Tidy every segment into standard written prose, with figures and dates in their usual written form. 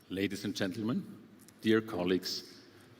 Ladies and gentlemen, dear colleagues,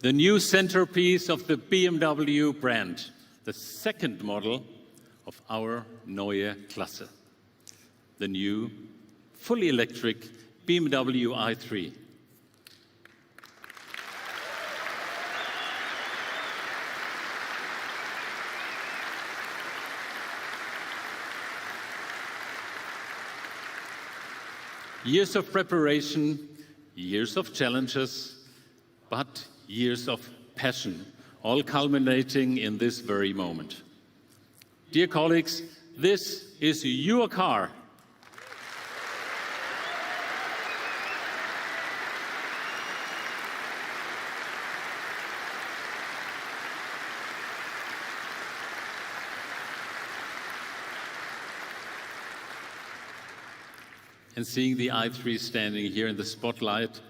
the new centerpiece of the BMW brand, the second model of our Neue Klasse, the new, fully electric BMW i3. Years of preparation, years of challenges, but years of passion, all culminating in this very moment. Dear colleagues, this is your car. And seeing the i3 standing here in the spotlight,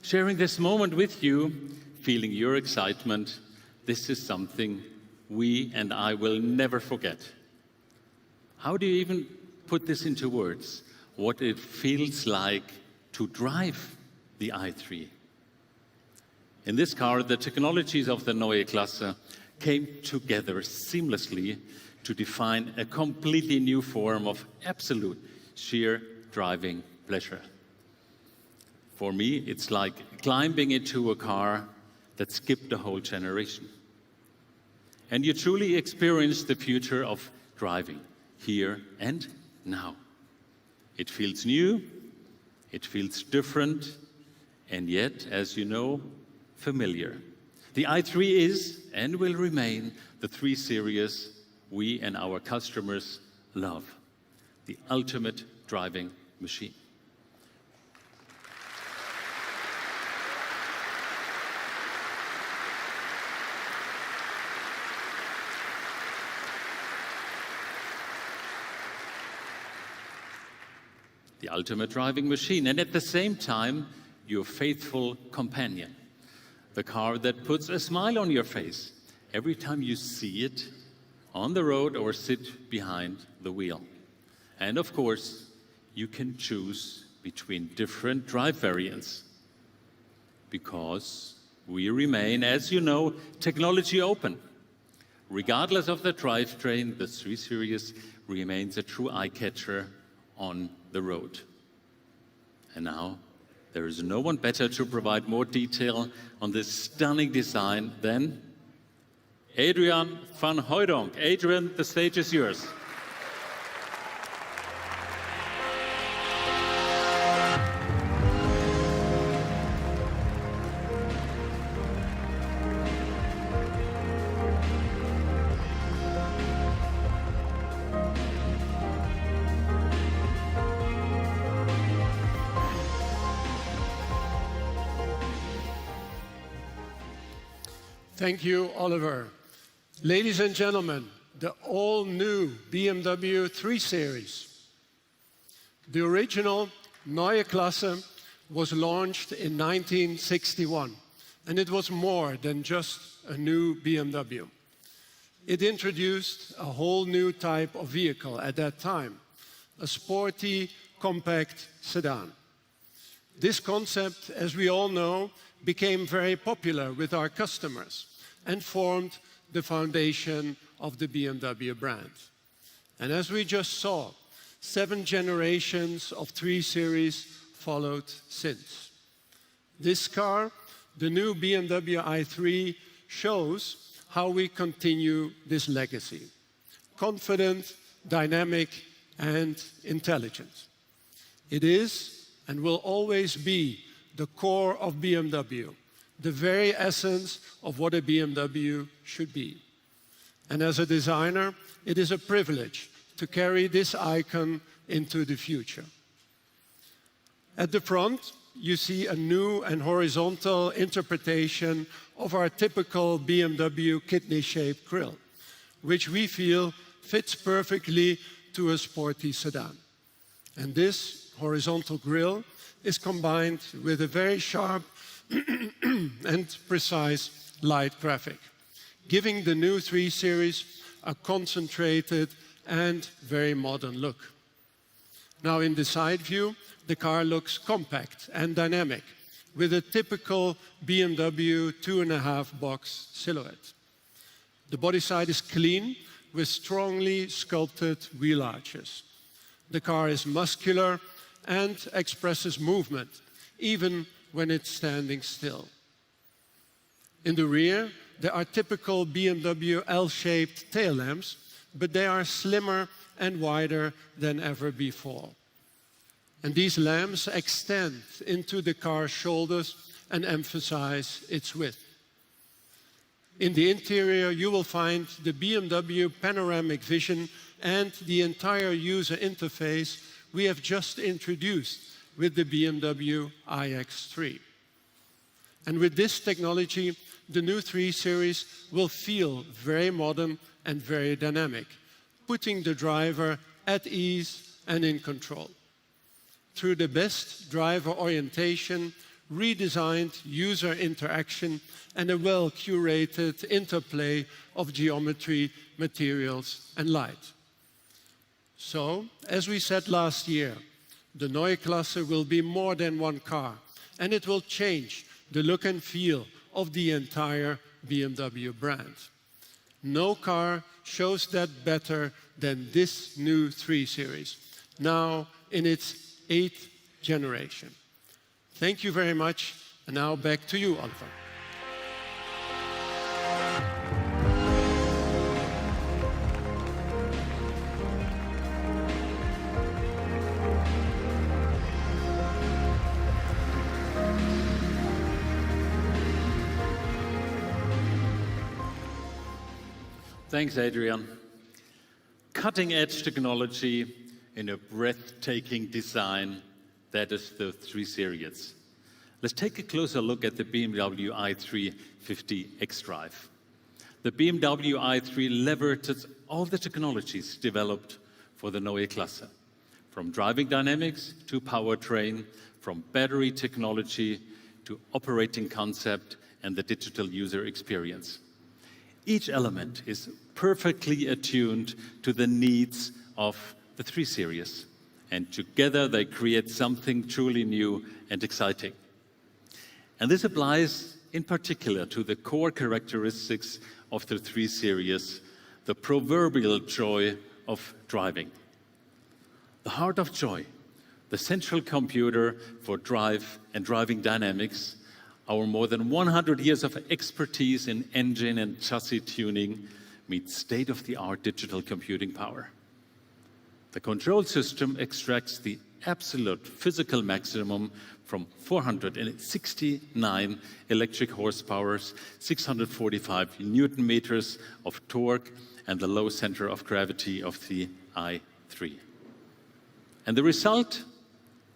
sharing this moment with you, feeling your excitement, this is something we and I will never forget. How do you even put this into words? What it feels like to drive the i3. In this car, the technologies of the Neue Klasse came together seamlessly to define a completely new form of absolute sheer driving pleasure. For me, it's like climbing into a car that skipped a whole generation. And you truly experience the future of driving here and now. It feels new, it feels different, and yet, as you know, familiar. The i3 is and will remain the 3 Series we and our customers love. The ultimate driving machine. The ultimate driving machine, and at the same time, your faithful companion. The car that puts a smile on your face every time you see it on the road or sit behind the wheel. And of course, you can choose between different drive variants because we remain, as you know, technology open. Regardless of the drivetrain, the 3 Series remains a true eye-catcher on the road. And now, there is no one better to provide more detail on this stunning design than Adrian van Hooydonk. Adrian, the stage is yours. Thank you, Oliver. Ladies and gentlemen, the all-new BMW 3 Series. The original Neue Klasse was launched in 1961, and it was more than just a new BMW. It introduced a whole new type of vehicle at that time, a sporty, compact sedan. This concept, as we all know, became very popular with our customers and formed the foundation of the BMW brand. And as we just saw, 7 generations of 3 Series followed since. This car, the new BMW i3, shows how we continue this legacy. Confident, dynamic, and intelligent. It is and will always be the core of BMW, the very essence of what a BMW should be. And as a designer, it is a privilege to carry this icon into the future. At the front, you see a new and horizontal interpretation of our typical BMW kidney-shaped grille, which we feel fits perfectly to a sporty sedan. And this horizontal grille is combined with a very sharp and precise light graphic, giving the new 3 Series a concentrated and very modern look. Now in the side view, the car looks compact and dynamic, with a typical BMW 2.5 box silhouette. The body side is clean with strongly sculpted wheel arches. The car is muscular and expresses movement, even when it's standing still. In the rear, there are typical BMW L-shaped tail lamps, but they are slimmer and wider than ever before. And these lamps extend into the car's shoulders and emphasize its width. In the interior, you will find the BMW Panoramic Vision and the entire user interface we have just introduced with the BMW iX3. And with this technology, the new 3 Series will feel very modern and very dynamic, putting the driver at ease and in control. Through the best driver orientation, redesigned user interaction, and a well-curated interplay of geometry, materials, and light. So, as we said last year, the Neue Klasse will be more than one car, and it will change the look and feel of the entire BMW brand. No car shows that better than this new 3 Series, now in its 8th generation. Thank you very much, and now back to you, Oliver. Thanks, Adrian. Cutting-edge technology in a breathtaking design, that is the 3 Series. Let's take a closer look at the BMW i3 50 xDrive. The BMW i3 leverages all the technologies developed for the Neue Klasse, from driving dynamics to powertrain, from battery technology to operating concept and the digital user experience. Each element is perfectly attuned to the needs of the 3 Series, and together they create something truly new and exciting. And this applies in particular to the core characteristics of the 3 Series, the proverbial joy of driving. The heart of joy, the central computer for drive and driving dynamics, our more than 100 years of expertise in engine and chassis tuning meets state-of-the-art digital computing power. The control system extracts the absolute physical maximum from 469 electric horsepower, 645 Newton meters of torque, and the low center of gravity of the i3. And the result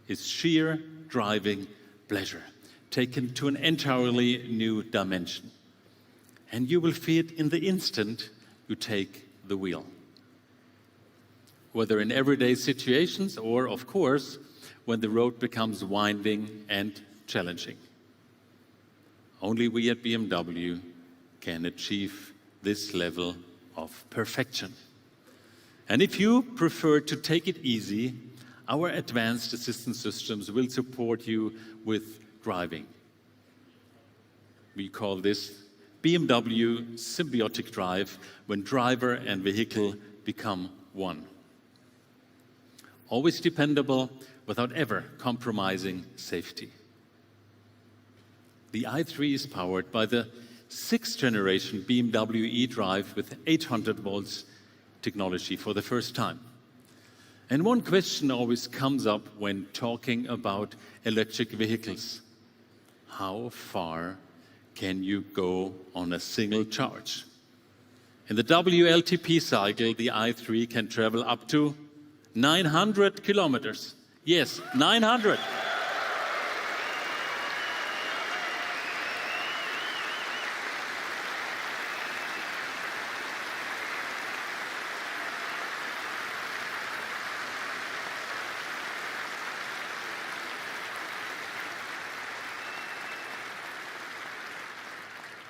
is sheer driving pleasure, taken to an entirely new dimension. And you will feel it in the instant you take the wheel. Whether in everyday situations or, of course, when the road becomes winding and challenging. Only we at BMW can achieve this level of perfection. And if you prefer to take it easy, our advanced assistance systems will support you with driving. We call this BMW symbiotic drive, when driver and vehicle become one. Always dependable, without ever compromising safety. The i3 is powered by the 6th generation BMW eDrive with 800 volts technology for the first time. And one question always comes up when talking about electric vehicles. How far can you go on a single charge? In the WLTP cycle, the i3 can travel up to 900 kilometers. Yes, 900.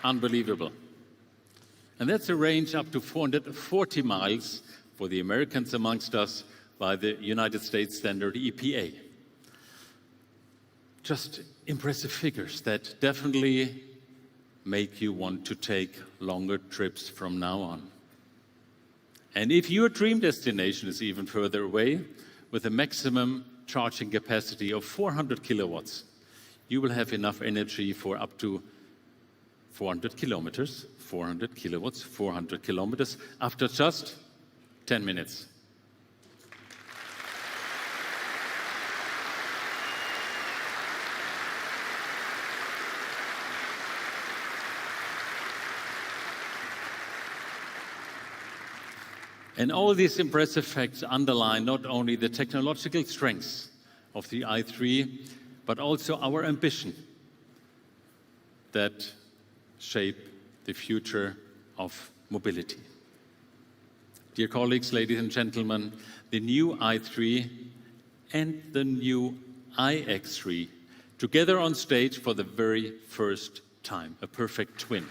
Unbelievable. And that's a range up to 440 miles for the Americans amongst us by the United States standard EPA. just impressive figures that definitely make you want to take longer trips from now on. And if your dream destination is even further away, with a maximum charging capacity of 400 kilowatts, you will have enough energy for up to 400 kilometers, 400 kilowatts, 400 kilometers, after just 10 minutes. And all these impressive facts underline not only the technological strengths of the i3, but also our ambition that shape the future of mobility. Dear colleagues, ladies and gentlemen, the new i3 and the new iX3 together on stage for the very first time, a perfect twin.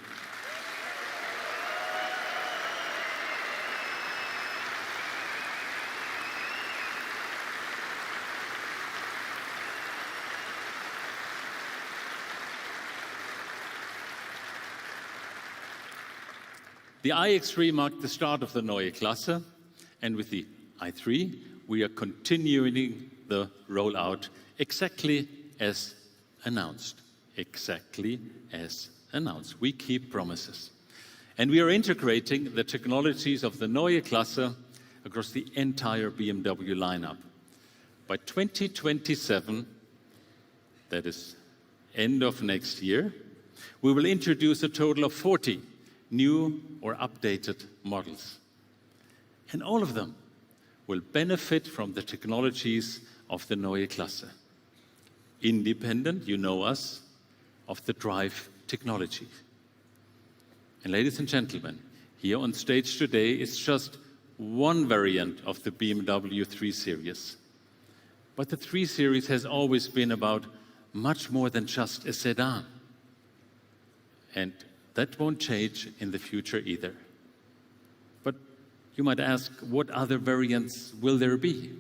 The iX3 marked the start of the Neue Klasse, and with the i3, we are continuing the rollout exactly as announced. Exactly as announced. We keep promises. And we are integrating the technologies of the Neue Klasse across the entire BMW lineup. By 2027, that is end of next year, we will introduce a total of 40 new or updated models. And all of them will benefit from the technologies of the Neue Klasse. Independent, you know us, of the drive technology. And ladies and gentlemen, here on stage today is just one variant of the BMW 3 Series. But the 3 Series has always been about much more than just a sedan. And that won't change in the future either. But you might ask, what other variants will there be?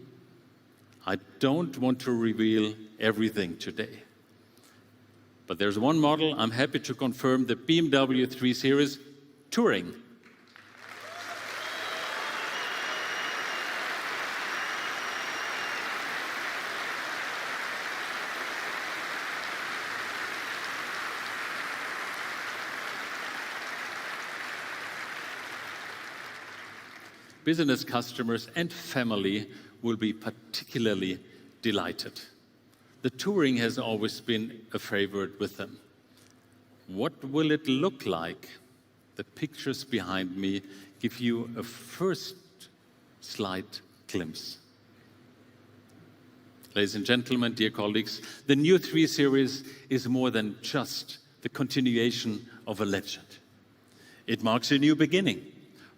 I don't want to reveal everything today. But there's one model I'm happy to confirm, the BMW 3 Series Touring. Business customers and family will be particularly delighted. The Touring has always been a favorite with them. What will it look like? The pictures behind me give you a first slight glimpse. Ladies and gentlemen, dear colleagues, the new 3 Series is more than just the continuation of a legend. It marks a new beginning,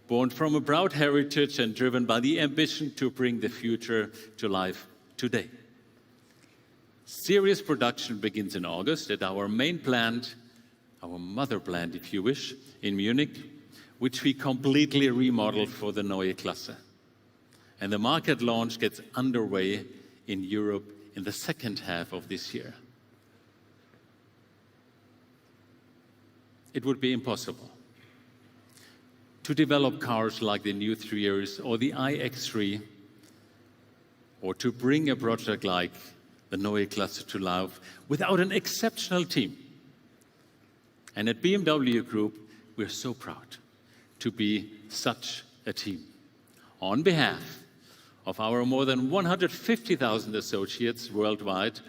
born from a proud heritage and driven by the ambition to bring the future to life today. Serious production begins in August at our main plant, our mother plant, if you wish, in Munich, which we completely remodeled for the Neue Klasse. And the market launch gets underway in Europe in the second half of this year. It would be impossible to develop cars like the new 3 Series or the iX3, or to bring a project like the Neue Klasse to life without an exceptional team. And at BMW Group, we're so proud to be such a team. On behalf of our more than 150,000 associates worldwide,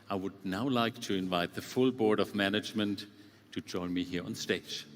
I would now like to invite the full board of management to join me here on stage.